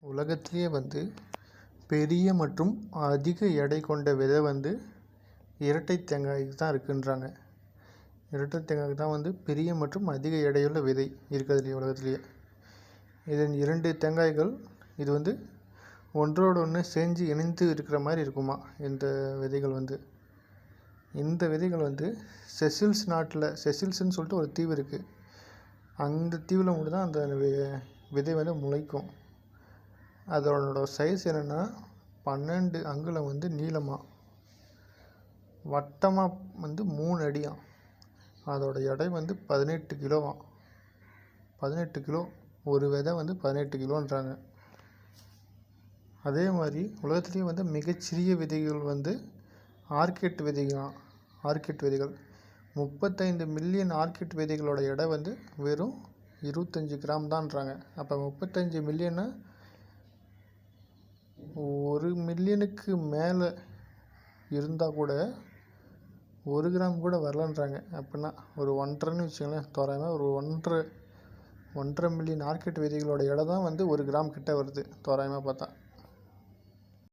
உலகத்திலேயே பெரிய மற்றும் அதிக எடை கொண்ட விதை இரட்டை தேங்காய்க்கு தான் இருக்குன்றாங்க. இரட்டை தேங்காய்க்கு தான் பெரிய மற்றும் அதிக எடையுள்ள விதை இருக்கிறதுலையே உலகத்திலேயே. இதன் 2 தேங்காய்கள் இது ஒன்றோடு ஒன்று சேர்ந்து இணைந்து இருக்கிற மாதிரி இருக்குமா இந்த விதைகள். இந்த விதைகள் செசில்ஸ் நாட்டில், செசில்ஸ்ன்னு சொல்லிட்டு ஒரு தீவு இருக்குது, அந்த தீவில் மட்டும் தான் அந்த விதை முளைக்கும். அதோட சைஸ் என்னென்னா 12 அங்குலம் நீளமாக, வட்டமாக 3 அடியாம். அதோட எடை 18 கிலோவாம். 18 கிலோ ஒரு விதை 18 கிலோன்றாங்க. அதே மாதிரி உலகத்துலேயே மிகச்சிறிய விதைகள் ஆர்க்கிட் விதைகள். ஆர்க்கிட் விதைகள் 35 மில்லியன் ஆர்க்கிட் விதைகளோட எடை வெறும் 25 கிராம் தான்றாங்க. அப்போ 35 மில்லியன்னா 1 மில்லியனுக்கு மேலே இருந்தால் கூட 1 கிராம் கூட வரலன்றாங்க. அப்படின்னா ஒரு 1.5ன்னு வச்சுங்களேன், தோராயமாக ஒரு 1.5 மில்லியன் ஆர்க்கிட் விதைகளோட எடை தான் 1 கிராம் கிட்ட வருது தோராயமாக பார்த்தா.